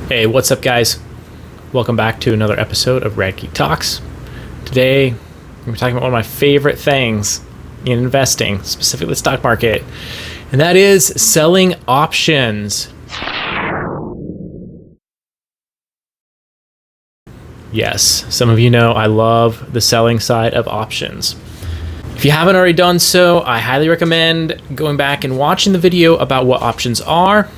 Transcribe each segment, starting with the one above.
Hey, what's up, guys? Welcome back to another episode of Rad Talks. Today, we're talking about one of my favorite things in investing, specifically the stock market, and that is selling options. Yes, some of you know I love the selling side of options. If you haven't already done so, I highly recommend going back and watching the video about what options are.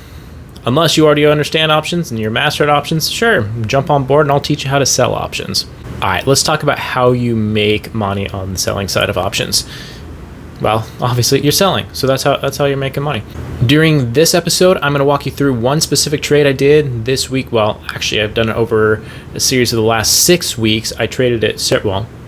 Unless you already understand options and you're master at options, sure, jump on board and I'll teach you how to sell options. All right, let's talk about how you make money on the selling side of options. Well, obviously you're selling, so that's how you're making money. During this episode, I'm going to walk you through one specific trade I did this week. Well, actually, I've done it over a series of the last 6 weeks. I traded it,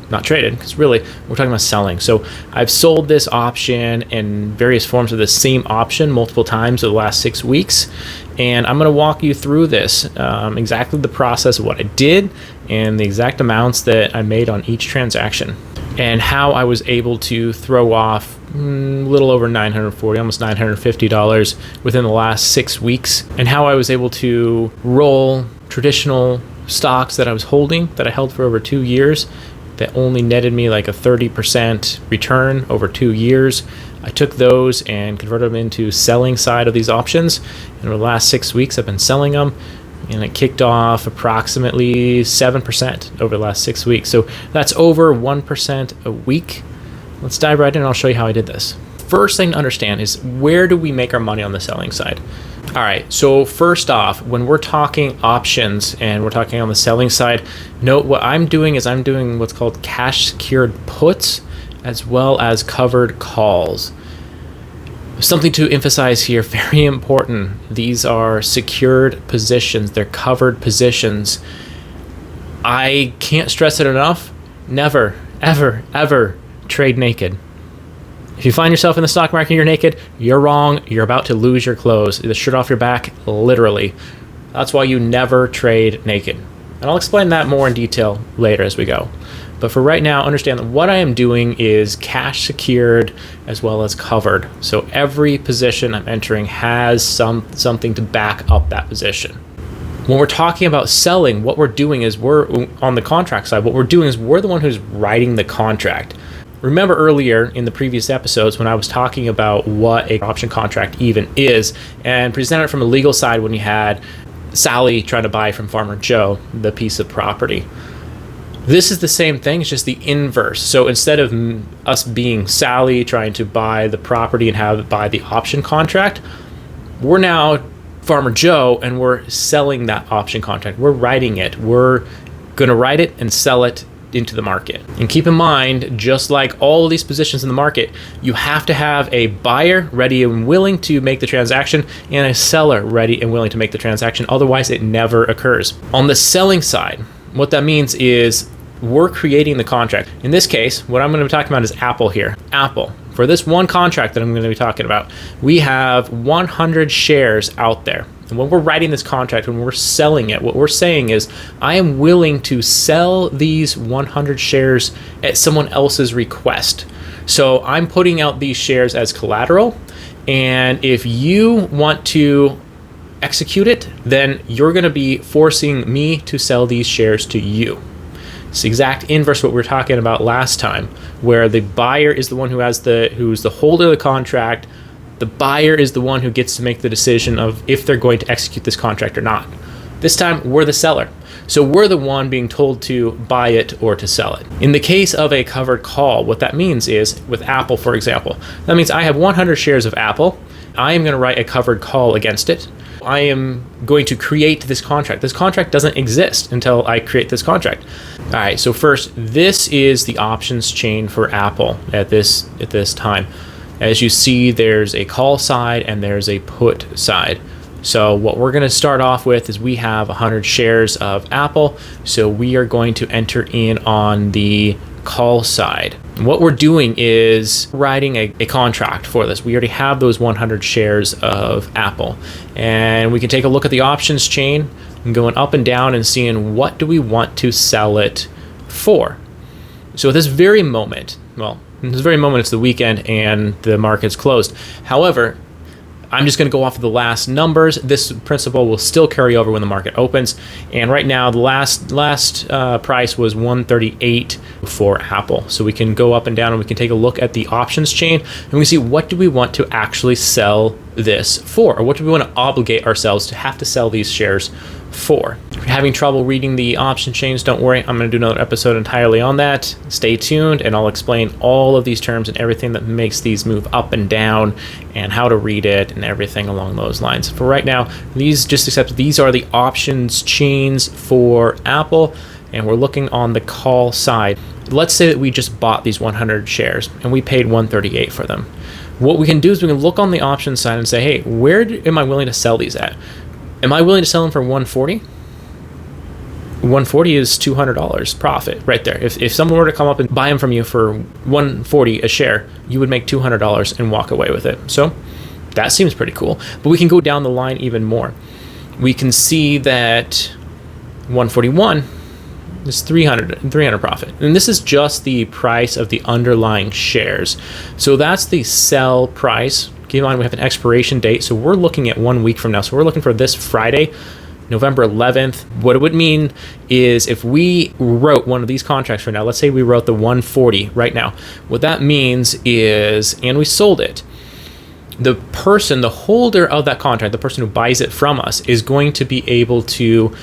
not traded, because really we're talking about selling. So I've sold this option in various forms of the same option multiple times over the last 6 weeks. And I'm going to walk you through this, exactly the process of what I did and the exact amounts that I made on each transaction and how I was able to throw off a little over $940, almost $950 within the last 6 weeks, and how I was able to roll traditional stocks that I was holding, that I held for over 2 years, that only netted me like a 30% return over 2 years. I took those and converted them into selling side of these options. And over the last 6 weeks, I've been selling them, and it kicked off approximately 7% over the last 6 weeks. So that's over 1% a week. Let's dive right in and I'll show you how I did this. First thing to understand is, where do we make our money on the selling side? All right, so first off, when we're talking options and we're talking on the selling side, note what I'm doing is I'm doing what's called cash secured puts as well as covered calls. Something to emphasize here, very important. These are secured positions, they're covered positions. I can't stress it enough. Never, ever, ever trade naked. If you find yourself in the stock market and you're naked, you're wrong. You're about to lose your clothes, the shirt off your back, literally. That's why you never trade naked. And I'll explain that more in detail later as we go. But for right now, understand that what I am doing is cash secured as well as covered. So every position I'm entering has something to back up that position. When we're talking about selling, what we're doing is we're on the contract side. What we're doing is we're the one who's writing the contract. Remember earlier in the previous episodes when I was talking about what an option contract even is and presented it from a legal side when you had Sally trying to buy from Farmer Joe the piece of property. This is the same thing, it's just the inverse. So instead of us being Sally trying to buy the property and have it buy the option contract, we're now Farmer Joe and we're selling that option contract. We're writing it. We're going to write it and sell it into the market. And keep in mind, just like all of these positions in the market, you have to have a buyer ready and willing to make the transaction and a seller ready and willing to make the transaction. Otherwise, it never occurs. On the selling side, what that means is we're creating the contract. In this case, what I'm going to be talking about is Apple here. Apple. For this one contract that I'm going to be talking about, we have 100 shares out there. And when we're writing this contract, when we're selling it, what we're saying is, I am willing to sell these 100 shares at someone else's request. So I'm putting out these shares as collateral. And if you want to execute it, then you're going to be forcing me to sell these shares to you. It's the exact inverse of what we were talking about last time, where the buyer is the one who's the holder of the contract. The buyer is the one who gets to make the decision of if they're going to execute this contract or not. This time, we're the seller. So we're the one being told to buy it or to sell it. In the case of a covered call, what that means is, with Apple, for example, that means I have 100 shares of Apple. I am going to write a covered call against it. I am going to create this contract. This contract doesn't exist until I create this contract. All right, so first, this is the options chain for Apple at this time. As you see, there's a call side and there's a put side. So what we're going to start off with is we have 100 shares of Apple. So we are going to enter in on the call side. And what we're doing is writing a contract for this. We already have those 100 shares of Apple. And we can take a look at the options chain and going up and down and seeing what do we want to sell it for. So at this very moment, it's the weekend and the market's closed. However, I'm just going to go off of the last numbers. This principle will still carry over when the market opens. And right now, the last price was 138 for Apple. So we can go up and down and we can take a look at the options chain and we can see what do we want to actually sell this for, or what do we want to obligate ourselves to have to sell these shares for. If you're having trouble reading the option chains, don't worry. I'm going to do another episode entirely on that. Stay tuned and I'll explain all of these terms and everything that makes these move up and down and how to read it and everything along those lines. For right now, just accept these are the options chains for Apple, and we're looking on the call side. Let's say that we just bought these 100 shares and we paid 138 for them. What we can do is we can look on the options side and say, hey, where am I willing to sell these at? Am I willing to sell them for 140? 140 is $200 profit right there. If someone were to come up and buy them from you for 140 a share, you would make $200 and walk away with it. So that seems pretty cool. But we can go down the line even more. We can see that 141 is 300 profit. And this is just the price of the underlying shares. So that's the sell price. Keep in mind we have an expiration date. So we're looking at 1 week from now. So we're looking for this Friday, November 11th. What it would mean is if we wrote one of these contracts right now, let's say we wrote the 140 right now. What that means is, and we sold it, the person, the holder of that contract, the person who buys it from us, is going to be able to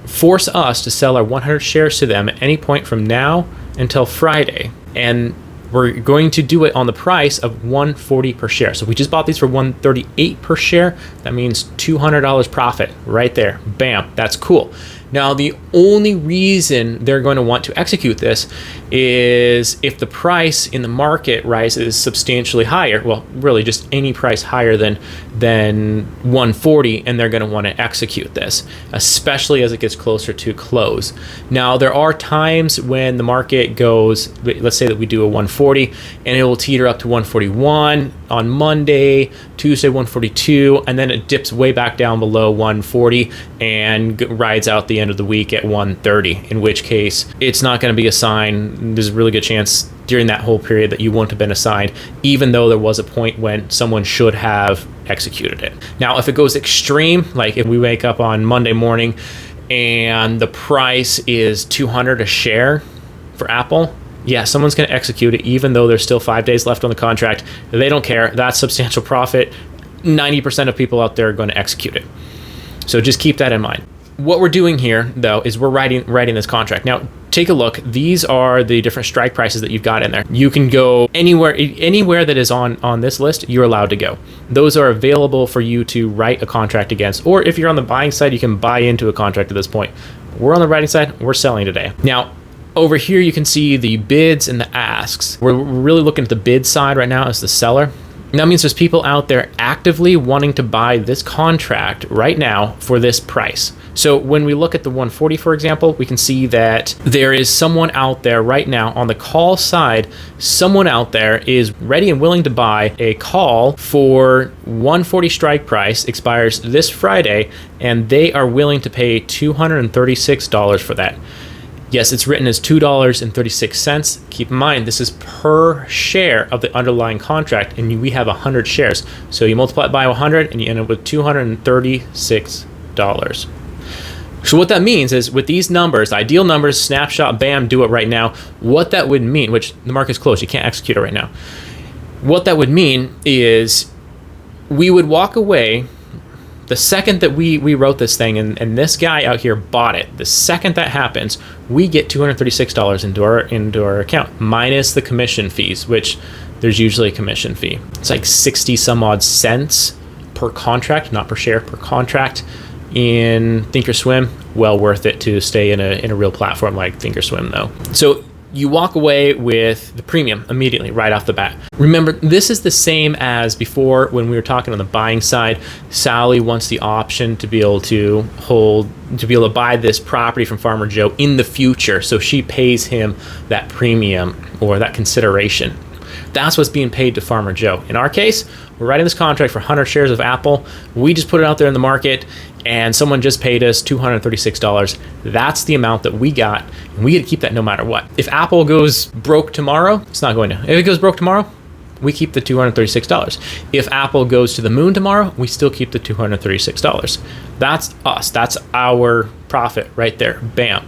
force us to sell our 100 shares to them at any point from now until Friday. And we're going to do it on the price of 140 per share. So we just bought these for 138 per share. That means $200 profit right there. Bam, that's cool. Now, the only reason they're going to want to execute this is if the price in the market rises substantially higher, well, really just any price higher than 140, and they're going to want to execute this, especially as it gets closer to close. Now, there are times when the market goes, let's say that we do a 140, and it will teeter up to 141 on Monday, Tuesday 142, and then it dips way back down below 140 and rides out the end of the week at 130, in which case it's not going to be a sign. There's a really good chance during that whole period that you won't have been assigned, even though there was a point when someone should have executed it. Now, if it goes extreme, like if we wake up on Monday morning and the price is 200 a share for Apple, yeah, someone's going to execute it, even though there's still 5 days left on the contract. They don't care. That's substantial profit. 90% of people out there are going to execute it. So just keep that in mind. What we're doing here, though, is we're writing this contract. Now, take a look. These are the different strike prices that you've got in there. You can go anywhere that is on this list, you're allowed to go. Those are available for you to write a contract against. Or if you're on the buying side, you can buy into a contract at this point. We're on the writing side. We're selling today. Now, over here, you can see the bids and the asks. We're really looking at the bid side right now as the seller. And that means there's people out there actively wanting to buy this contract right now for this price. So when we look at the 140, for example, we can see that there is someone out there right now on the call side. Someone out there is ready and willing to buy a call for 140 strike price, expires this Friday, and they are willing to pay $236 for that. Yes, it's written as $2.36. Keep in mind, this is per share of the underlying contract, and we have 100 shares. So you multiply it by 100, and you end up with $236. So what that means is with these numbers, ideal numbers, snapshot, bam, do it right now. What that would mean, which the market's closed, you can't execute it right now. What that would mean is we would walk away the second that we wrote this thing and this guy out here bought it. The second that happens, we get $236 into our account, minus the commission fees, which there's usually a commission fee. It's like 60 some odd cents per contract, not per share, per contract. In Thinkorswim, well worth it to stay in a real platform like Thinkorswim though. So you walk away with the premium immediately right off the bat. Remember, this is the same as before when we were talking on the buying side. Sally wants the option to be able to buy this property from Farmer Joe in the future. So she pays him that premium or that consideration. That's what's being paid to Farmer Joe. In our case, we're writing this contract for 100 shares of Apple. We just put it out there in the market and someone just paid us $236. That's the amount that we got, and we get to keep that no matter what. If Apple goes broke tomorrow, it's not going to. If it goes broke tomorrow, we keep the $236. If Apple goes to the moon tomorrow, we still keep the $236. That's us. That's our profit right there. Bam.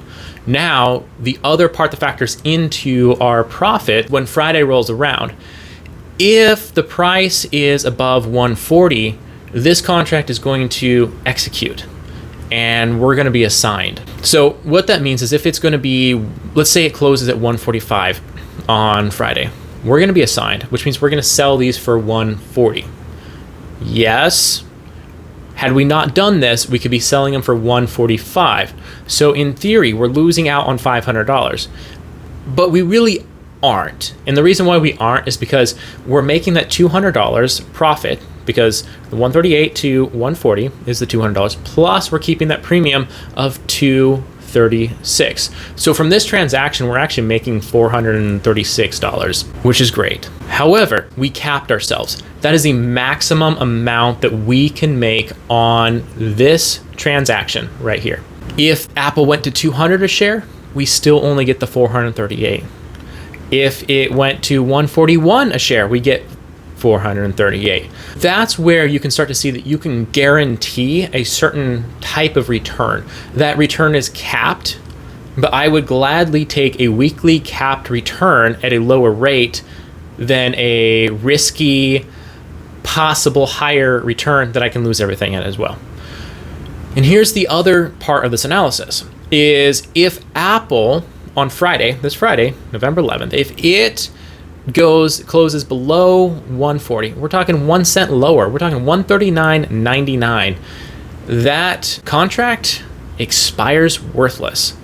Now, the other part that factors into our profit when Friday rolls around, if the price is above 140, this contract is going to execute and we're going to be assigned. So what that means is if it's going to be, let's say it closes at 145 on Friday, we're going to be assigned, which means we're going to sell these for 140. Yes. Had we not done this, we could be selling them for 145. So in theory, we're losing out on $500, but we really aren't. And the reason why we aren't is because we're making that $200 profit, because the 138 to 140 is the $200, plus we're keeping that premium of $236. So from this transaction, we're actually making $436, which is great. However, we capped ourselves. That is the maximum amount that we can make on this transaction right here. If Apple went to 200 a share, we still only get the 438. If it went to 141 a share, we get 438. That's where you can start to see that you can guarantee a certain type of return. That return is capped, but I would gladly take a weekly capped return at a lower rate than a risky, possible higher return that I can lose everything at as well. And here's the other part of this analysis, is if Apple on Friday, this Friday, November 11th, if it closes below 140, we're talking 1 cent lower, we're talking 139.99, that contract expires worthless.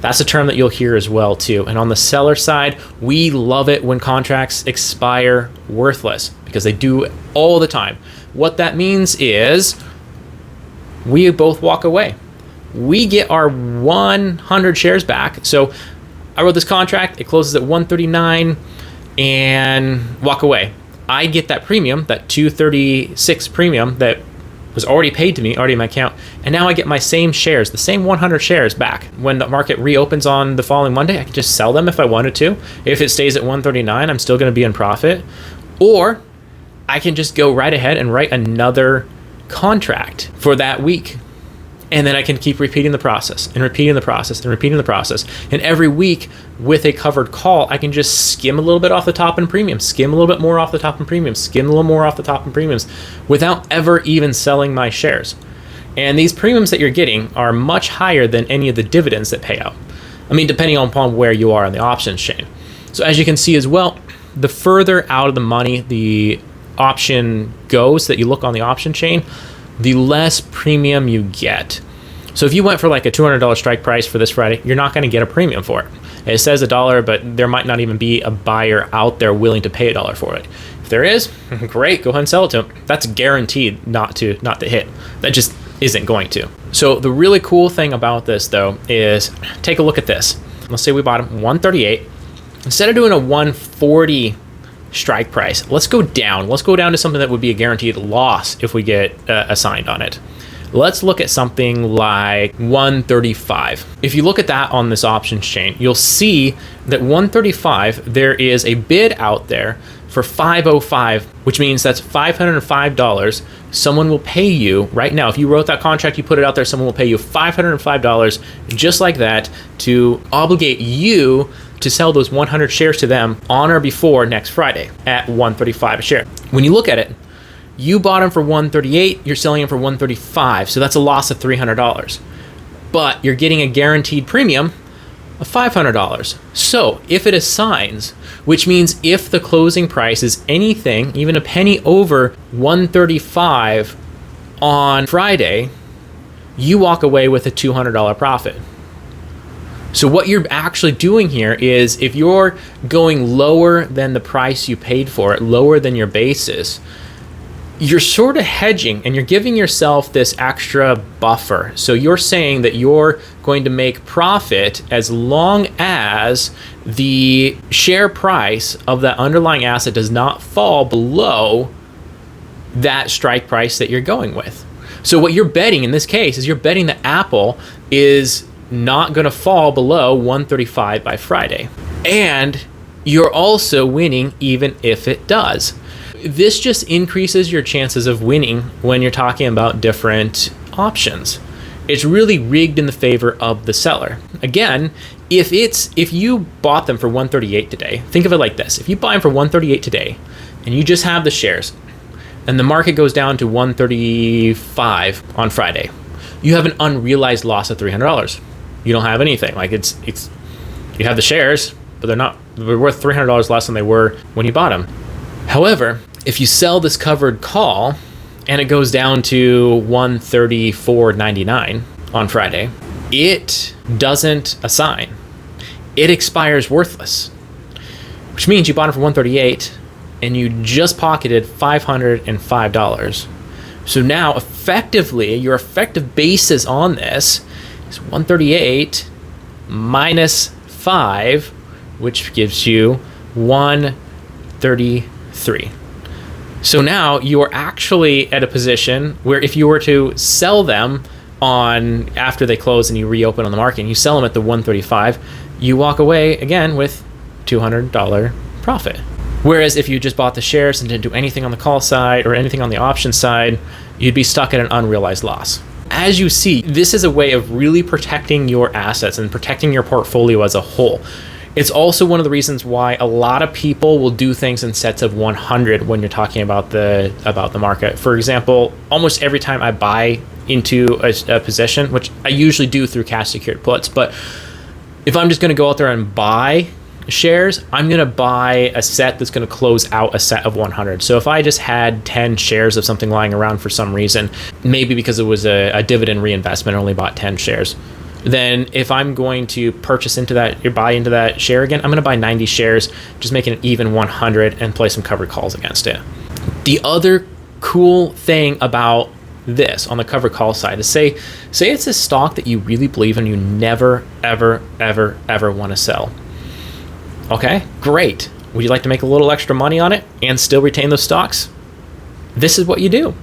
That's a term that you'll hear as well too. And on the seller side, we love it when contracts expire worthless because they do it all the time. What that means is we both walk away. We get our 100 shares back. So I wrote this contract, it closes at 139 and walk away. I get that premium, that 236 premium that was already paid to me, already in my account, and now I get my same shares, the same 100 shares back. When the market reopens on the following Monday, I can just sell them if I wanted to. If it stays at 139, I'm still going to be in profit. Or I can just go right ahead and write another contract for that week. And then I can keep repeating the process and repeating the process and repeating the process. And every week with a covered call, I can just skim a little bit off the top in premiums, skim a little bit more off the top in premiums, skim a little more off the top in premiums without ever even selling my shares. And these premiums that you're getting are much higher than any of the dividends that pay out. I mean, depending upon where you are on the options chain. So as you can see as well, the further out of the money the option goes that you look on the option chain, the less premium you get. So if you went for like a $200 strike price for this Friday, you're not going to get a premium for it. It says $1, but there might not even be a buyer out there willing to pay $1 for it. If there is, great, go ahead and sell it to them. That's guaranteed not to hit. That just isn't going to. So the really cool thing about this though is take a look at this. Let's say we bought them 138. Instead of doing a 140 strike price, let's go down. Let's go down to something that would be a guaranteed loss if we get assigned on it. Let's look at something like 135. If you look at that on this options chain, you'll see that 135, there is a bid out there for 505, which means that's $505. Someone will pay you right now. If you wrote that contract, you put it out there, someone will pay you $505 just like that to obligate you to sell those 100 shares to them on or before next Friday at 135 a share. When you look at it, you bought them for 138, you're selling them for 135, so that's a loss of $300. But you're getting a guaranteed premium of $500. So if it assigns, which means if the closing price is anything, even a penny over 135 on Friday, you walk away with a $200 profit. So what you're actually doing here is if you're going lower than the price you paid for it, lower than your basis, you're sort of hedging and you're giving yourself this extra buffer. So you're saying that you're going to make profit as long as the share price of that underlying asset does not fall below that strike price that you're going with. So what you're betting in this case is you're betting that Apple is not going to fall below 135 by Friday. And you're also winning even if it does. This just increases your chances of winning when you're talking about different options. It's really rigged in the favor of the seller. Again, if you bought them for 138 today, think of it like this. If you buy them for 138 today and you just have the shares and the market goes down to 135 on Friday, you have an unrealized loss of $300. You don't have anything. Like it's you have the shares, but they're worth $300 less than they were when you bought them. However, if you sell this covered call and it goes down to 134.99 on Friday, it doesn't assign. It expires worthless, which means you bought it for 138 and you just pocketed $505. So now effectively, your effective basis on this is 138 minus 5, which gives you 133. So now you are actually at a position where if you were to sell them on after they close and you reopen on the market and you sell them at the 135, you walk away again with $200 profit. Whereas if you just bought the shares and didn't do anything on the call side or anything on the option side, you'd be stuck at an unrealized loss. As you see, this is a way of really protecting your assets and protecting your portfolio as a whole. It's also one of the reasons why a lot of people will do things in sets of 100 when you're talking about the market. For example, almost every time I buy into a position, which I usually do through cash secured puts, but if I'm just going to go out there and buy shares, I'm going to buy a set that's going to close out a set of 100. So if I just had 10 shares of something lying around for some reason, maybe because it was a dividend reinvestment, I only bought 10 shares. Then if I'm going to purchase into that or buy into that share again, I'm going to buy 90 shares, just make it an even 100 and play some covered calls against it. The other cool thing about this on the covered call side is say it's a stock that you really believe in, you never, ever, ever, ever want to sell. Okay, great. Would you like to make a little extra money on it and still retain those stocks? This is what you do.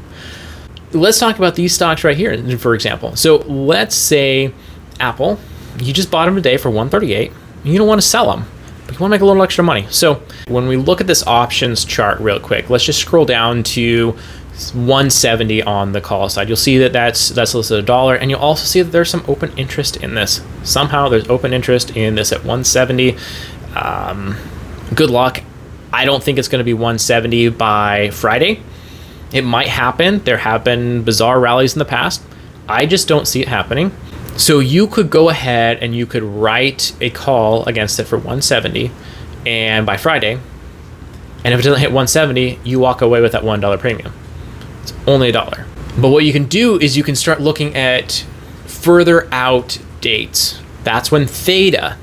Let's talk about these stocks right here, for example. So let's say Apple, you just bought them today for 138. You don't want to sell them, but you want to make a little extra money. So when we look at this options chart real quick, let's just scroll down to 170 on the call side. You'll see that that's listed $1, and you'll also see that there's some open interest in this. Somehow there's open interest in this at 170. Good luck. I don't think it's going to be 170 by Friday. It might happen. There have been bizarre rallies in the past. I just don't see it happening. So you could go ahead and you could write a call against it for 170, and by Friday, and if it doesn't hit 170, you walk away with that $1 premium. It's only $1. But what you can do is you can start looking at further out dates. That's when theta,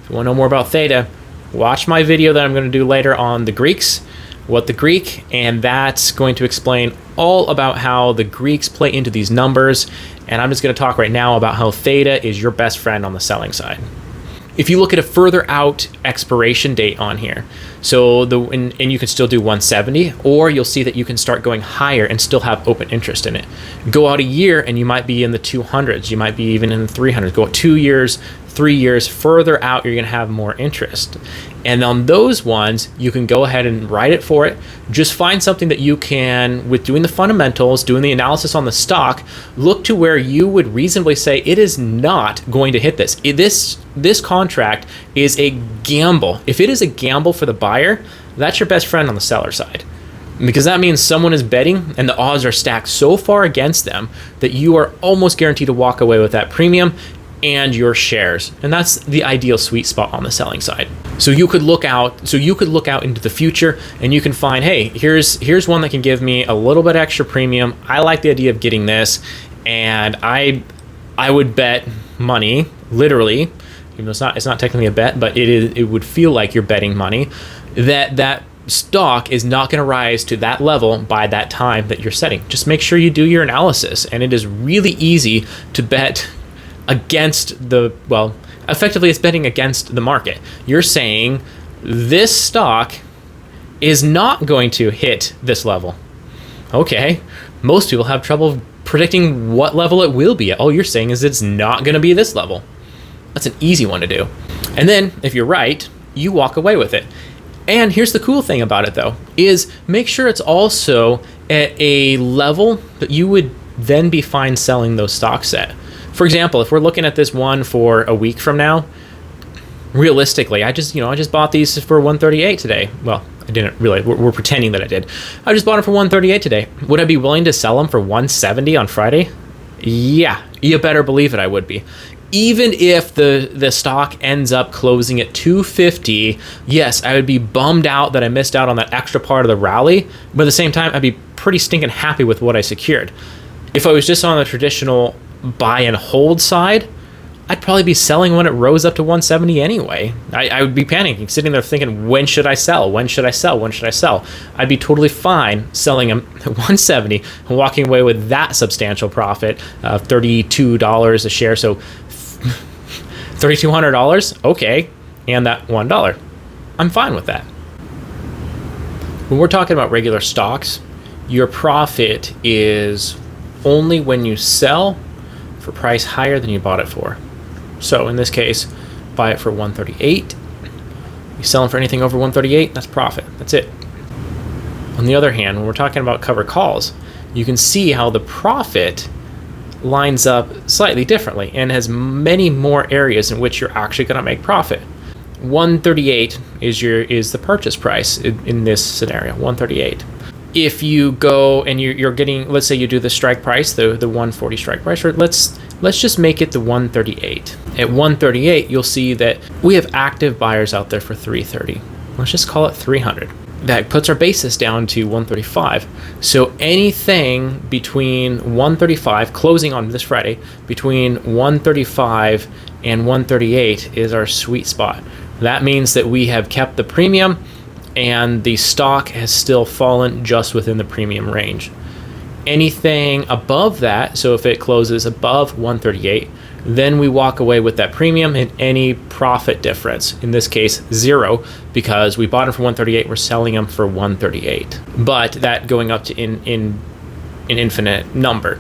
if you want to know more about theta, watch my video that I'm going to do later on the Greeks, what the Greek, and that's going to explain all about how the Greeks play into these numbers. And I'm just going to talk right now about how theta is your best friend on the selling side. If you look at a further out expiration date on here, so and you can still do 170, or you'll see that you can start going higher and still have open interest in it. Go out a year and you might be in the 200s, you might be even in the 300s. Go out 2 years, 3 years further out, you're going to have more interest. And on those ones, you can go ahead and write it for it. Just find something that you can, with doing the fundamentals, doing the analysis on the stock, look to where you would reasonably say it is not going to hit this. This contract is a gamble. If it is a gamble for the buyer, that's your best friend on the seller side. Because that means someone is betting and the odds are stacked so far against them that you are almost guaranteed to walk away with that premium and your shares. And that's the ideal sweet spot on the selling side. So you could look out into the future and you can find, hey, here's one that can give me a little bit extra premium. I like the idea of getting this, and I would bet money, literally, even though it's not technically a bet, but it would feel like you're betting money, that stock is not going to rise to that level by that time that you're setting. Just make sure you do your analysis, and it is really easy to bet against effectively it's betting against the market. You're saying this stock is not going to hit this level. Okay, most people have trouble predicting what level it will be at. All you're saying is it's not going to be this level. That's an easy one to do. And then if you're right, you walk away with it. And here's the cool thing about it though, is make sure it's also at a level that you would then be fine selling those stocks at. For example, if we're looking at this one for a week from now, realistically, I just bought these for 138 today. Well, I didn't really, we're pretending that I did. I just bought them for 138 today. Would I be willing to sell them for 170 on Friday? Yeah, you better believe it, I would be. Even if the stock ends up closing at 250, yes, I would be bummed out that I missed out on that extra part of the rally, but at the same time, I'd be pretty stinking happy with what I secured. If I was just on the traditional buy and hold side, I'd probably be selling when it rose up to 170 anyway. I would be panicking, sitting there thinking, when should I sell? When should I sell? When should I sell? I'd be totally fine selling them at 170 and walking away with that substantial profit of $32 a share. So $3,200, okay, and that $1. I'm fine with that. When we're talking about regular stocks, your profit is only when you sell for price higher than you bought it for. So in this case, buy it for 138. You sell them for anything over 138, that's profit. That's it. On the other hand, when we're talking about covered calls, you can see how the profit lines up slightly differently and has many more areas in which you're actually going to make profit. 138 is the purchase price in this scenario, 138. If you go and you're getting, let's say you do the strike price, the 140 strike price, or let's just make it the 138. At 138, you'll see that we have active buyers out there for 330. Let's just call it 300. That puts our basis down to 135. So anything between 135, closing on this Friday, between 135 and 138 is our sweet spot. That means that we have kept the premium and the stock has still fallen just within the premium range. Anything above that, so if it closes above 138, then we walk away with that premium and any profit difference. In this case, 0, because we bought them for 138, we're selling them for 138. But that going up to an infinite number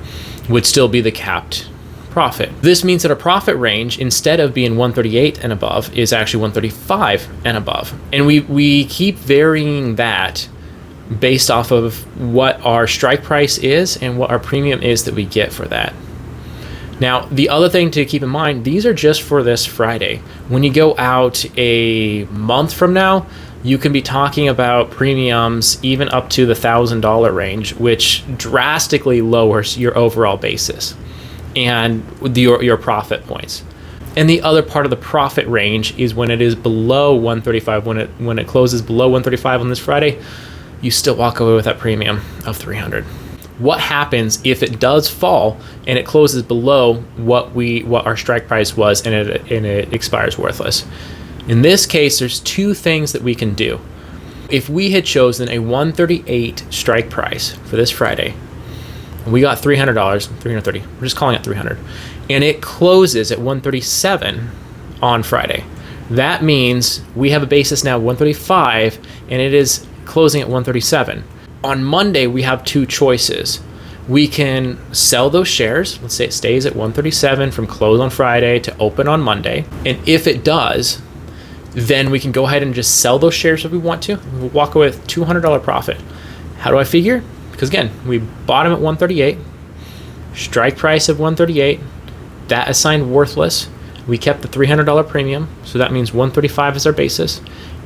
would still be the capped profit. This means that a profit range, instead of being 138 and above, is actually 135 and above. And we keep varying that based off of what our strike price is and what our premium is that we get for that. Now, the other thing to keep in mind, these are just for this Friday. When you go out a month from now, you can be talking about premiums even up to the $1,000 range, which drastically lowers your overall basis and your profit points. And the other part of the profit range is when it is below 135. When it closes below 135 on this Friday, you still walk away with that premium of 300. What happens if it does fall and it closes below what our strike price was and it expires worthless? In this case, there's two things that we can do. If we had chosen a 138 strike price for this Friday, we got $300, 330. We're just calling it 300, and it closes at 137 on Friday. That means we have a basis now 135, and it is closing at 137. On Monday, we have two choices. We can sell those shares. Let's say it stays at 137 from close on Friday to open on Monday. And if it does, then we can go ahead and just sell those shares if we want to. We'll walk away with $200 profit. How do I figure? Because again, we bought them at 138, strike price of 138, that assigned worthless. We kept the $300 premium, so that means 135 is our basis.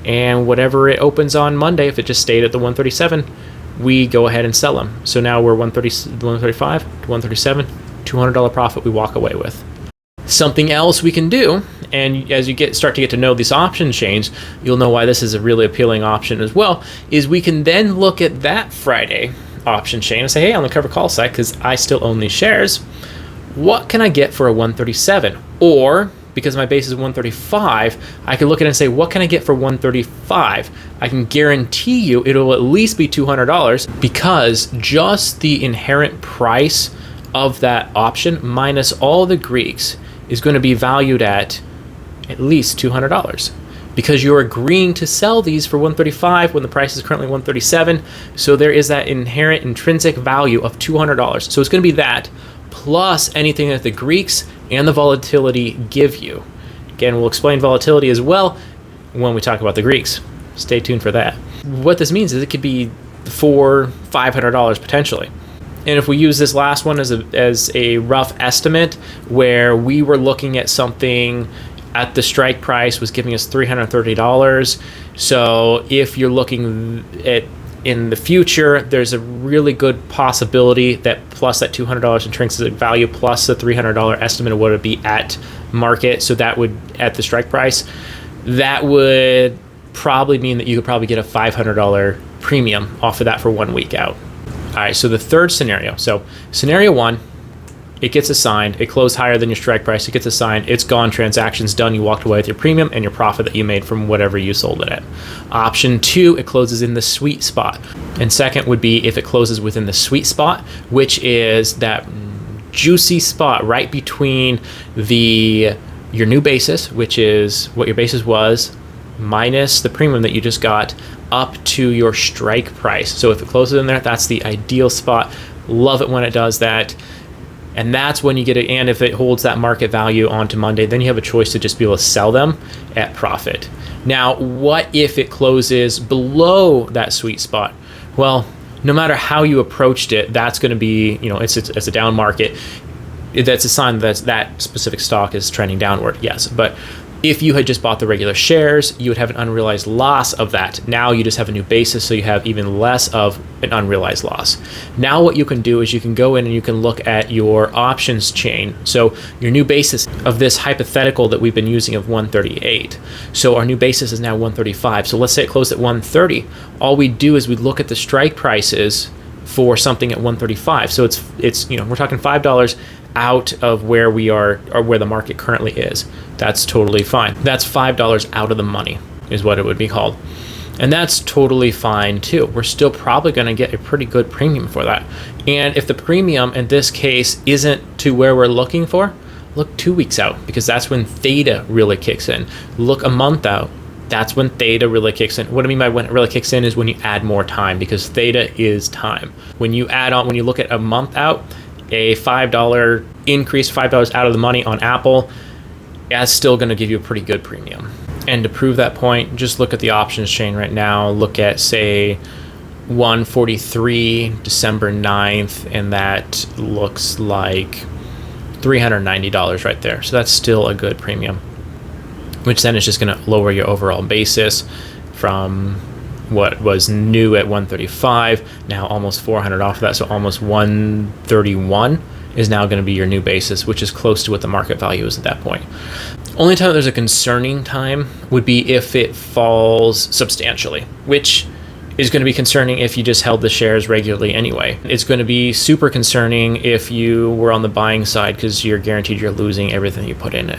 And whatever it opens on Monday, if it just stayed at the 137, we go ahead and sell them. So now we're 135 to 137, $200 profit we walk away with. Something else we can do, and as you start to get to know these option chains, you'll know why this is a really appealing option as well, is we can then look at that Friday option chain and say, hey, on the covered call side, because I still own these shares, what can I get for a 137? Or because my base is 135, I can look at it and say, what can I get for 135? I can guarantee you it'll at least be $200 because just the inherent price of that option minus all the Greeks is going to be valued at least $200 because you're agreeing to sell these for 135 when the price is currently 137. So there is that inherent intrinsic value of $200. So it's going to be that plus anything that the Greeks and the volatility give you. Again, we'll explain volatility as well when we talk about the Greeks. Stay tuned for that. What this means is it could be $400-$500 potentially. And if we use this last one as a rough estimate, where we were looking at something at the strike price was giving us $330. So if you're looking at in the future, there's a really good possibility that plus that $200 intrinsic value plus the $300 estimate of what it would be at market, so that would, at the strike price, that would probably mean that you could probably get a $500 premium off of that for 1 week out. All right, so the third scenario. So scenario one, it gets assigned, it closed higher than your strike price, it gets assigned, it's gone, transaction's done, you walked away with your premium and your profit that you made from whatever you sold it at. Option two, it closes in the sweet spot. And second would be if it closes within the sweet spot, which is that juicy spot right between your new basis, which is what your basis was, minus the premium that you just got, up to your strike price. So if it closes in there, that's the ideal spot. Love it when it does that. And that's when you get it. And if it holds that market value onto Monday, then you have a choice to just be able to sell them at profit. Now, what if it closes below that sweet spot? Well, no matter how you approached it, that's going to be, it's a down market. That's a sign that that specific stock is trending downward, yes. But if you had just bought the regular shares, you would have an unrealized loss of that. Now you just have a new basis, so you have even less of an unrealized loss. Now what you can do is you can go in and you can look at your options chain. So your new basis of this hypothetical that we've been using of 138. So our new basis is now 135. So let's say it closed at 130. All we do is we look at the strike prices for something at 135. So it's we're talking $5 out of where we are, or where the market currently is. That's totally fine. That's $5 out of the money is what it would be called. And that's totally fine too. We're still probably going to get a pretty good premium for that. And if the premium in this case isn't to where we're looking for, look 2 weeks out, because that's when theta really kicks in. Look a month out. That's when theta really kicks in. What I mean by when it really kicks in is when you add more time, because theta is time. When you look at a month out, a $5 increase, $5 out of the money on Apple, that's still going to give you a pretty good premium. And to prove that point, just look at the options chain right now. Look at, say, 143, December 9th, and that looks like $390 right there. So that's still a good premium, which then is just going to lower your overall basis from what was new at 135, now almost 400 off of that, so almost 131 is now going to be your new basis, which is close to what the market value is at that point. Only time there's a concerning time would be if it falls substantially, which is going to be concerning if you just held the shares regularly anyway. It's going to be super concerning if you were on the buying side, because you're guaranteed you're losing everything you put in it.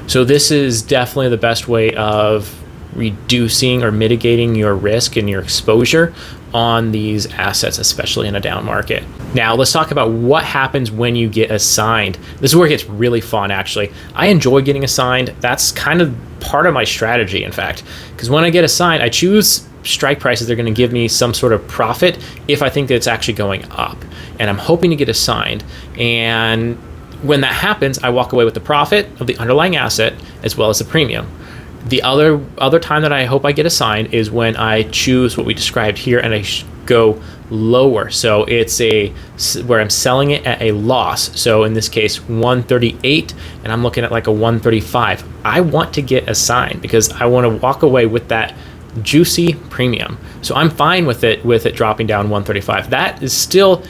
So this is definitely the best way of reducing or mitigating your risk and your exposure on these assets, especially in a down market. Now let's talk about what happens when you get assigned. This is where it gets really fun, actually. I enjoy getting assigned. That's kind of part of my strategy, in fact, because when I get assigned, I choose strike prices. They're going to give me some sort of profit if I think that it's actually going up, and I'm hoping to get assigned. And when that happens, I walk away with the profit of the underlying asset as well as the premium. The other time that I hope I get assigned is when I choose what we described here and I go lower. So it's where I'm selling it at a loss. So in this case, 138, and I'm looking at like a 135. I want to get assigned because I want to walk away with that juicy premium. So I'm fine with it dropping down 135. That is still,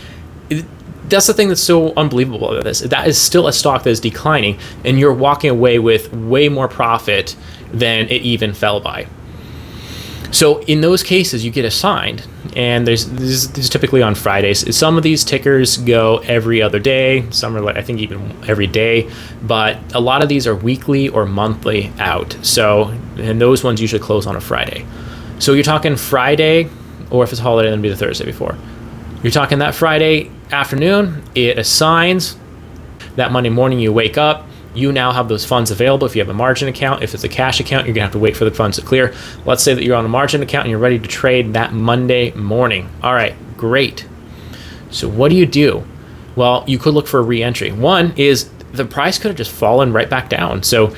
that's the thing that's so unbelievable about this. That is still a stock that is declining, and you're walking away with way more profit than it even fell by. So in those cases, you get assigned, and this is typically on Fridays. Some of these tickers go every other day. Some are like, I think, even every day, but a lot of these are weekly or monthly out. So, and those ones usually close on a Friday. So you're talking Friday, or if it's a holiday, then it'll be the Thursday before. You're talking that Friday afternoon, it assigns. That Monday morning, you wake up. You now have those funds available. If you have a margin account, if it's a cash account, you're gonna have to wait for the funds to clear. Let's say that you're on a margin account and you're ready to trade that Monday morning. All right, great. So what do you do? Well, you could look for a re-entry. One is the price could have just fallen right back down. So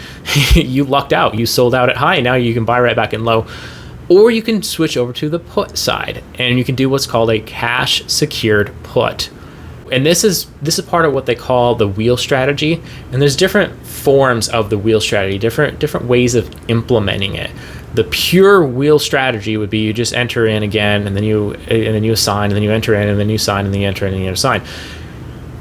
you lucked out. You sold out at high. Now you can buy right back in low. Or you can switch over to the put side, and you can do what's called a cash secured put. And this is part of what they call the wheel strategy. And there's different forms of the wheel strategy, different ways of implementing it. The pure wheel strategy would be you just enter in again, and then you assign, and then you enter in, and then you sign, and then you enter in, and you assign.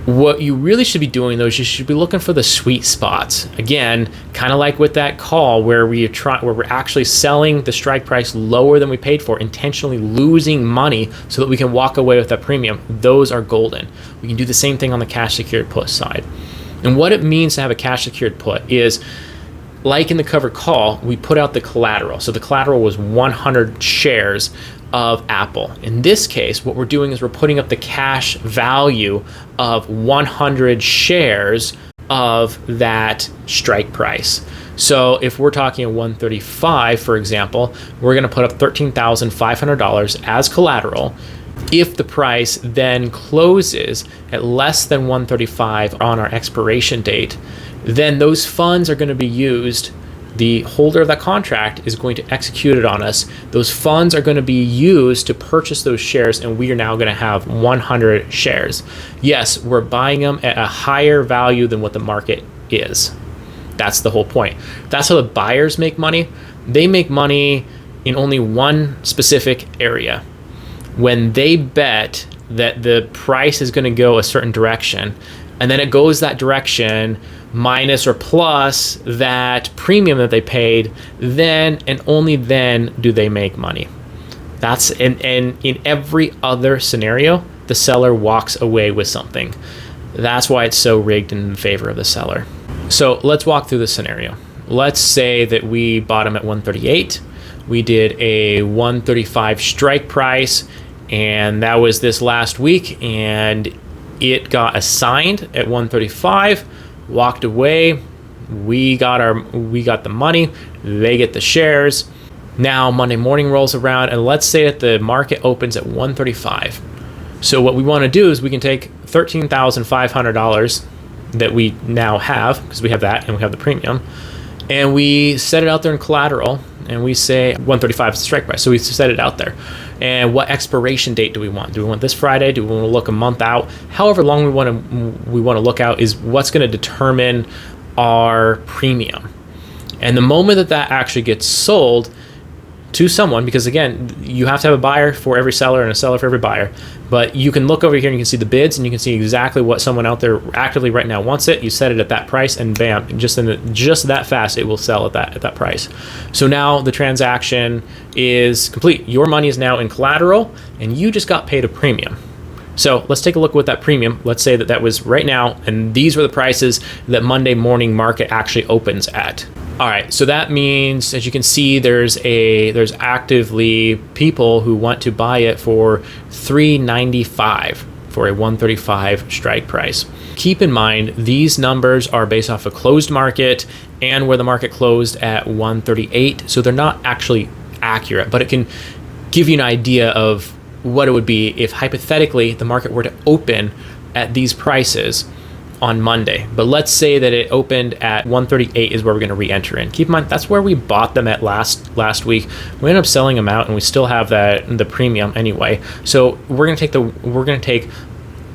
What you really should be doing, though, is you should be looking for the sweet spots. Again, kind of like with that call where we're actually selling the strike price lower than we paid for, intentionally losing money so that we can walk away with that premium. Those are golden. We can do the same thing on the cash secured put side. And what it means to have a cash secured put is, like in the covered call, we put out the collateral. So the collateral was 100 shares of Apple. In this case, what we're doing is we're putting up the cash value of 100 shares of that strike price. So if we're talking at 135, for example, we're going to put up $13,500 as collateral. If the price then closes at less than 135 on our expiration date, then those funds are going to be used. The holder of that contract is going to execute it on us. Those funds are going to be used to purchase those shares, and we are now going to have 100 shares. Yes, we're buying them at a higher value than what the market is. That's the whole point. That's how the buyers make money. They make money in only one specific area. When they bet that the price is going to go a certain direction, and then it goes that direction minus or plus that premium that they paid, then and only then do they make money. That's and in every other scenario, the seller walks away with something. That's why it's so rigged in favor of the seller. So let's walk through the scenario. Let's say that we bought them at 138. We did a 135 strike price, and that was this last week, and it got assigned at 135, walked away. We got the money, they get the shares. Now Monday morning rolls around, and let's say that the market opens at 135. So what we want to do is we can take $13,500 that we now have, because we have that and we have the premium, and we set it out there in collateral, and we say 135 is the strike price. So we set it out there. And what expiration date do we want? Do we want this Friday? Do we want to look a month out? However long we want to look out is what's going to determine our premium. And the moment that actually gets sold to someone, because again, you have to have a buyer for every seller and a seller for every buyer, but you can look over here and you can see the bids, and you can see exactly what someone out there actively right now wants it. You set it at that price, and bam, just that fast, it will sell at that price. So now the transaction is complete. Your money is now in collateral, and you just got paid a premium. So let's take a look at what that premium, let's say that was right now, and these were the prices that Monday morning market actually opens at. All right, so that means, as you can see, there's actively people who want to buy it for $395 for a 135 strike price. Keep in mind, these numbers are based off a closed market and where the market closed at 138, so they're not actually accurate, but it can give you an idea of what it would be if hypothetically the market were to open at these prices on Monday. But let's say that it opened at 138 is where we're going to re-enter in. Keep in mind, that's where we bought them at last week. We ended up selling them out, and we still have the premium anyway. So we're going to take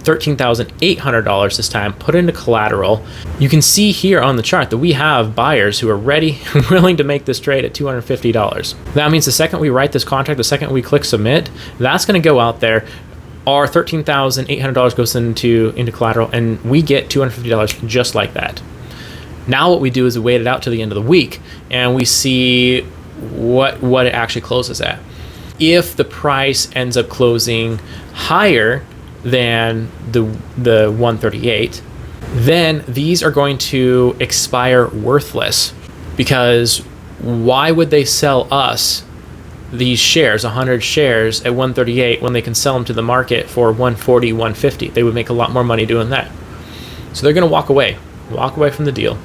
$13,800 this time, put it into collateral. You can see here on the chart that we have buyers who are ready, willing to make this trade at $250. That means the second we write this contract, the second we click submit, that's going to go out there. Our $13,800 goes into collateral, and we get $250 just like that. Now what we do is we wait it out to the end of the week, and we see what it actually closes at. If the price ends up closing higher than the 138, then these are going to expire worthless, because why would they sell us these shares, 100 shares at 138 when they can sell them to the market for 140, 150? They would make a lot more money doing that. So they're going to walk away from the deal.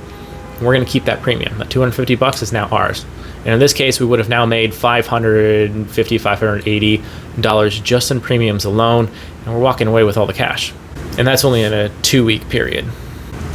We're going to keep that premium. That $250 is now ours. And in this case, we would have now made $550, $580 just in premiums alone, and we're walking away with all the cash. And that's only in a 2-week period.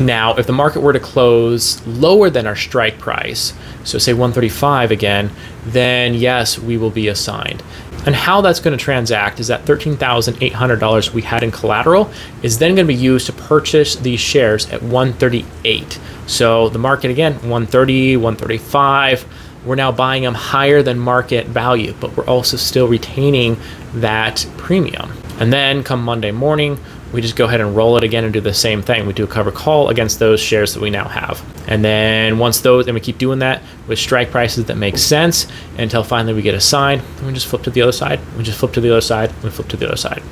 Now, if the market were to close lower than our strike price, so say 135 again, then yes, we will be assigned. And how that's going to transact is that $13,800 we had in collateral is then going to be used to purchase these shares at 138. So the market again, 130, 135. We're now buying them higher than market value, but we're also still retaining that premium. And then come Monday morning, we just go ahead and roll it again and do the same thing. We do a cover call against those shares that we now have. And then once those, and we keep doing that with strike prices that make sense until finally we get assigned, and we just flip to the other side, we just flip to the other side, we flip to the other side.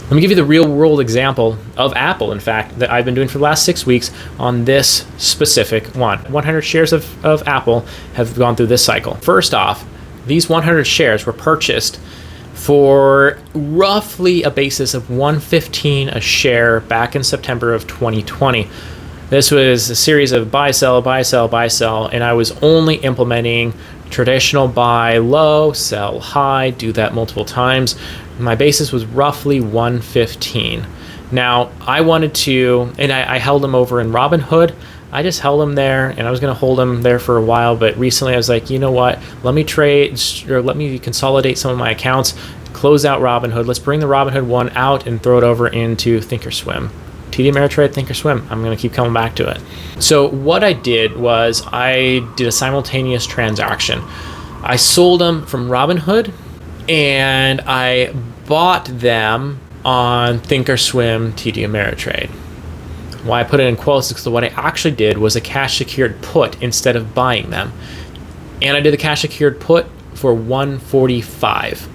Let me give you the real world example of Apple, in fact, that I've been doing for the last 6 weeks on this specific one. 100 shares of Apple have gone through this cycle. First off, these 100 shares were purchased for roughly a basis of $115 a share back in September of 2020. This was a series of buy, sell, buy, sell, buy, sell, and I was only implementing traditional buy low, sell high, do that multiple times. My basis was roughly $115. Now, I wanted to, and I held them over in Robinhood. I just held them there, and I was going to hold them there for a while, but recently I was like, you know what, let me trade, or let me consolidate some of my accounts, close out Robinhood. Let's bring the Robinhood one out and throw it over into Thinkorswim. TD Ameritrade, Thinkorswim. I'm going to keep coming back to it. So what I did was I did a simultaneous transaction. I sold them from Robinhood, and I bought them on Thinkorswim TD Ameritrade. Why I put it in quotes is because what I actually did was a cash secured put instead of buying them. And I did the cash secured put for $145.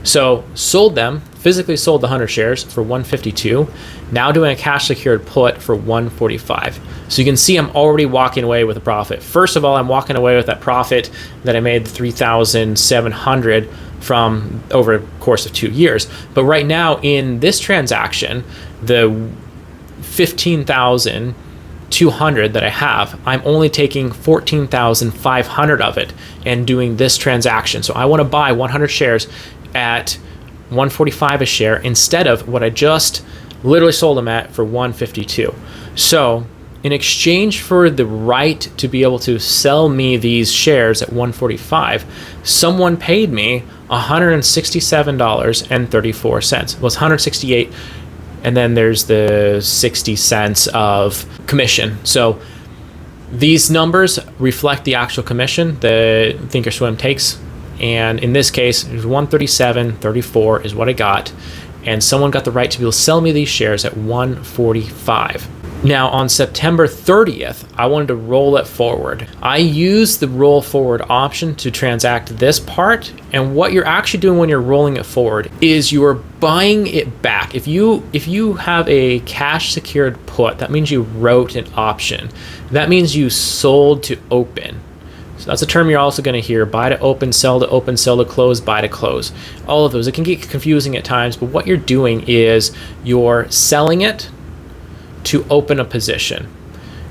So sold them, physically sold the 100 shares for $152. Now doing a cash secured put for $145. So you can see I'm already walking away with a profit. First of all, I'm walking away with that profit that I made, $3,700 from over a course of 2 years. But right now in this transaction, the $15,200 that I have, I'm only taking $14,500 of it and doing this transaction. So I want to buy 100 shares at $145 a share instead of what I just literally sold them at for $152. So in exchange for the right to be able to sell me these shares at $145, someone paid me $167.34. Well, it's $168, and then there's the 60 cents of commission. So these numbers reflect the actual commission that Thinkorswim takes. And in this case, it was $137.34 is what I got. And someone got the right to be able to sell me these shares at $145. Now on September 30th, I wanted to roll it forward. I used the roll forward option to transact this part. And what you're actually doing when you're rolling it forward is you're buying it back. If you have a cash secured put, that means you wrote an option. That means you sold to open. So that's a term you're also going to hear: buy to open, sell to close, buy to close. All of those. It can get confusing at times, but what you're doing is you're selling it to open a position,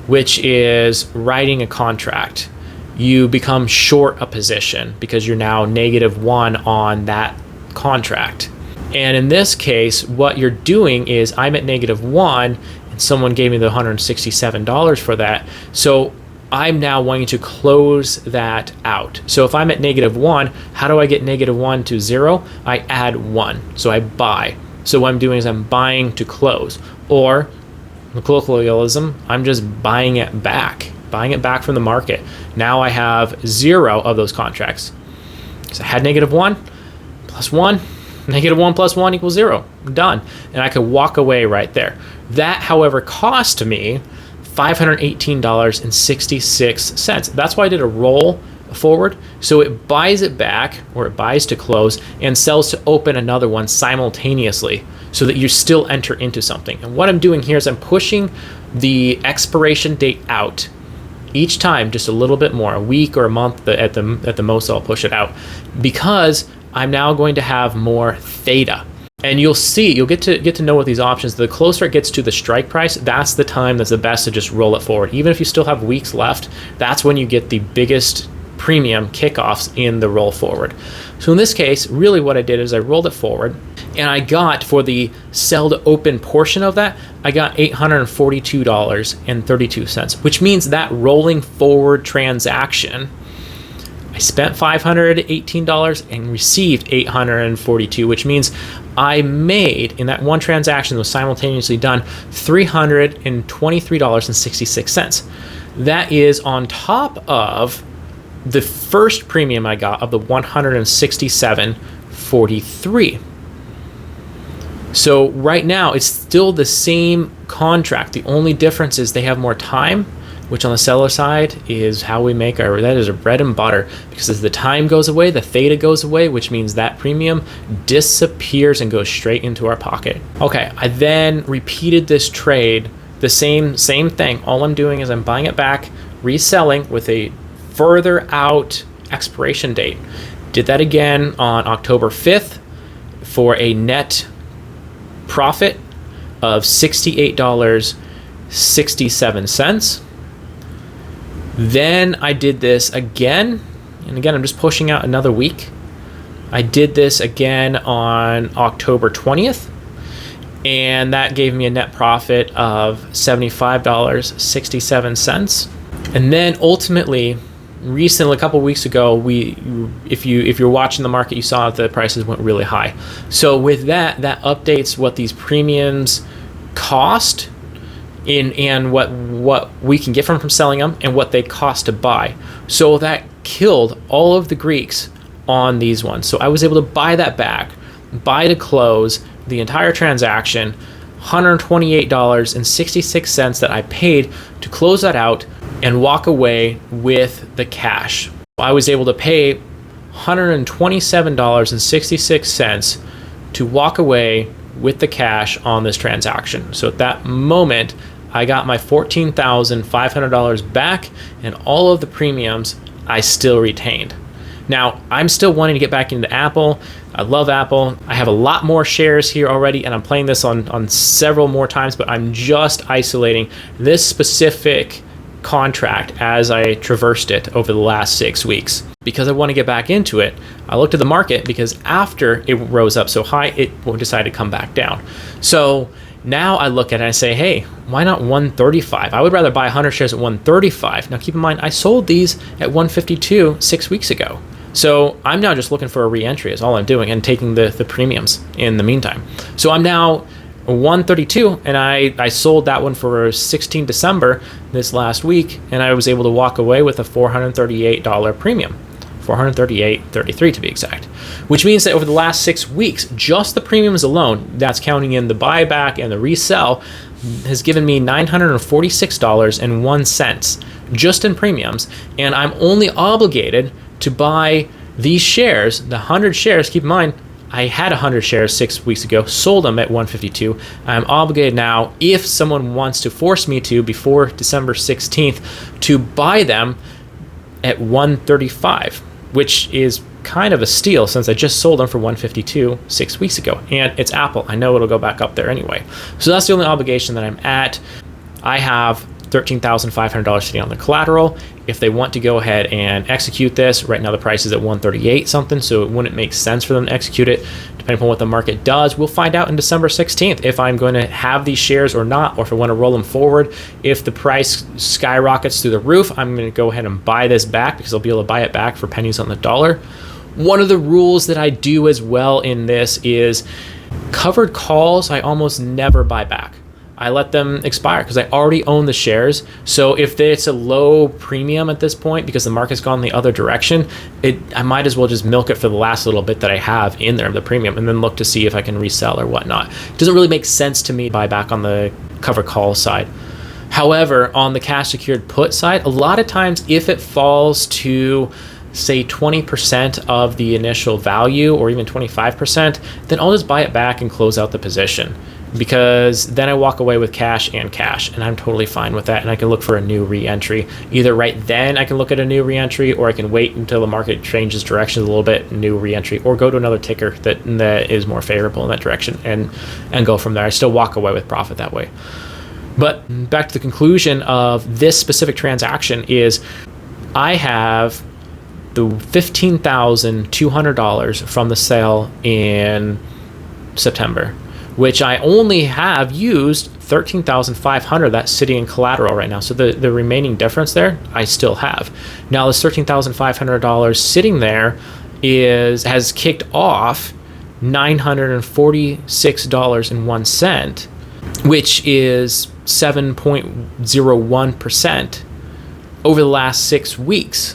which is writing a contract. You become short a position because you're now -1 on that contract. And in this case, what you're doing is I'm at -1 and someone gave me the $167 for that. So I'm now wanting to close that out. So if I'm at -1, how do I get -1 to 0? I add 1. So I buy. So what I'm doing is I'm buying to close. Or colloquialism, I'm just buying it back from the market. Now I have 0 of those contracts. So I had -1 plus 1, -1 plus 1 equals 0. Done. And I could walk away right there. That, however, cost me $518.66. That's why I did a roll forward. So it buys it back, or it buys to close, and sells to open another one simultaneously, so that you still enter into something. And what I'm doing here is I'm pushing the expiration date out each time just a little bit more, a week or a month at the most. I'll push it out because I'm now going to have more theta. And you'll get to know what these options. The closer it gets to the strike price, that's the time that's the best to just roll it forward. Even if you still have weeks left, that's when you get the biggest premium kickoffs in the roll forward. So in this case, really what I did is I rolled it forward, and I got, for the sell to open portion of that, I got $842.32, which means that rolling forward transaction, I spent $518 and received $842, which means I made, in that one transaction that was simultaneously done, $323.66. That is on top of the first premium I got of the $167.43. So right now it's still the same contract. The only difference is they have more time, which on the seller side is how we make that is our bread and butter, because as the time goes away, the theta goes away, which means that premium disappears and goes straight into our pocket. Okay, I then repeated this trade, the same thing. All I'm doing is I'm buying it back, reselling with a further out expiration date. Did that again on October 5th for a net profit of $68.67. Then I did this again, and again I'm just pushing out another week. I did this again on October 20th, and that gave me a net profit of $75.67. And then ultimately, recently, a couple weeks ago, if you're watching the market, you saw that the prices went really high. So with that updates what these premiums cost and what we can get from selling them and what they cost to buy. So that killed all of the Greeks on these ones. So I was able to buy that back, buy to close the entire transaction, $128.66 that I paid to close that out and walk away with the cash. I was able to pay $127.66 to walk away with the cash on this transaction. So at that moment, I got my $14,500 back, and all of the premiums I still retained. Now, I'm still wanting to get back into Apple. I love Apple. I have a lot more shares here already, and I'm playing this on several more times, but I'm just isolating this specific contract as I traversed it over the last 6 weeks. Because I want to get back into it, I looked at the market, because after it rose up so high, it decided to come back down. So now I look at it and I say, hey, why not 135? I would rather buy 100 shares at 135. Now keep in mind, I sold these at 152 6 weeks ago. So I'm now just looking for a re-entry is all I'm doing, and taking the premiums in the meantime. So I'm now 132, and I sold that one for 16 December this last week, and I was able to walk away with a $438 premium, $438.33 to be exact, which means that over the last 6 weeks, just the premiums alone, that's counting in the buyback and the resell, has given me $946.01 just in premiums, and I'm only obligated to buy these shares, the 100 shares. Keep in mind, I had 100 shares 6 weeks ago, sold them at 152. I'm obligated now, if someone wants to force me to, before December 16th, to buy them at 135, which is kind of a steal since I just sold them for 152 6 weeks ago. And it's Apple. I know it'll go back up there anyway. So that's the only obligation that I'm at. I have $13,500 sitting on the collateral. If they want to go ahead and execute this, right now the price is at 138 something, so it wouldn't make sense for them to execute it. Depending upon what the market does, we'll find out in December 16th if I'm going to have these shares or not, or if I want to roll them forward. If the price skyrockets through the roof, I'm going to go ahead and buy this back, because I'll be able to buy it back for pennies on the dollar. One of the rules that I do as well in this is covered calls I almost never buy back. I let them expire because I already own the shares. So if it's a low premium at this point because the market's gone the other direction, I might as well just milk it for the last little bit that I have in there, the premium, and then look to see if I can resell or whatnot. It doesn't really make sense to me to buy back on the covered call side. However, on the cash secured put side, a lot of times if it falls to say 20% of the initial value, or even 25%, then I'll just buy it back and close out the position, because then I walk away with cash, and I'm totally fine with that, and I can look for a new re-entry. Either right then I can look at a new re-entry, or I can wait until the market changes direction a little bit, new re-entry, or go to another ticker that is more favorable in that direction, and go from there. I still walk away with profit that way. But back to the conclusion of this specific transaction is I have the $15,200 from the sale in September, which I only have used $13,500 that's sitting in collateral right now. So the remaining difference there, I still have. Now this $13,500 sitting there has kicked off $946.01, which is 7.01% over the last 6 weeks,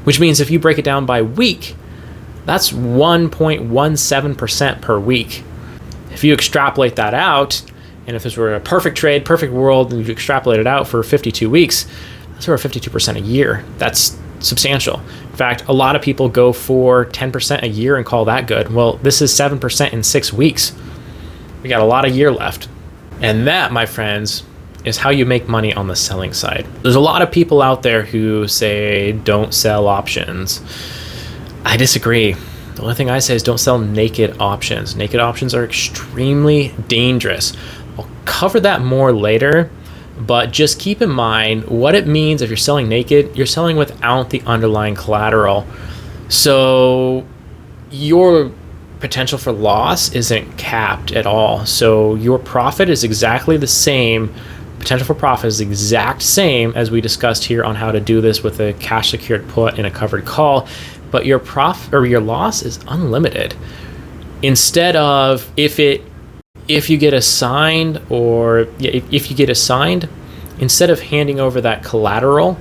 which means if you break it down by week, that's 1.17% per week. If you extrapolate that out, and if this were a perfect trade, perfect world, and you extrapolate it out for 52 weeks, that's over 52% a year. That's substantial. In fact, a lot of people go for 10% a year and call that good. Well, this is 7% in 6 weeks. We got a lot of year left. And that, my friends, is how you make money on the selling side. There's a lot of people out there who say, don't sell options. I disagree. The only thing I say is don't sell naked options. Naked options are extremely dangerous. I'll cover that more later, but just keep in mind what it means if you're selling naked. You're selling without the underlying collateral. So your potential for loss isn't capped at all. So your profit is exactly the same. Potential for profit is the exact same as we discussed here on how to do this with a cash secured put in a covered call. But your profit or your loss is unlimited. Instead of if you get assigned, instead of handing over that collateral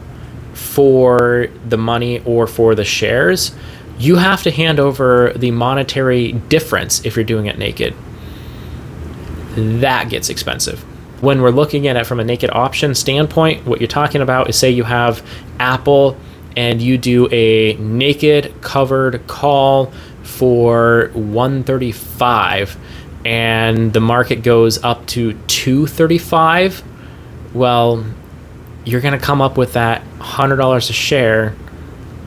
for the money or for the shares, you have to hand over the monetary difference if you're doing it naked. That gets expensive. When we're looking at it from a naked option standpoint, what you're talking about is, say you have Apple and you do a naked covered call for 135 and the market goes up to 235, well, you're going to come up with that $100 a share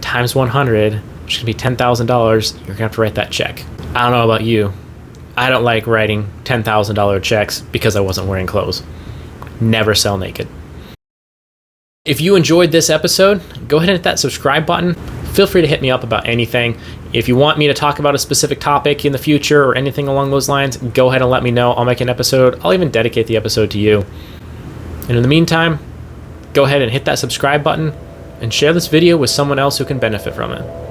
times 100, which is going to be $10,000. You're going to have to write that check. I don't know about you. I don't like writing $10,000 checks because I wasn't wearing clothes. Never sell naked. If you enjoyed this episode, go ahead and hit that subscribe button. Feel free to hit me up about anything. If you want me to talk about a specific topic in the future or anything along those lines, go ahead and let me know. I'll make an episode. I'll even dedicate the episode to you. And in the meantime, go ahead and hit that subscribe button and share this video with someone else who can benefit from it.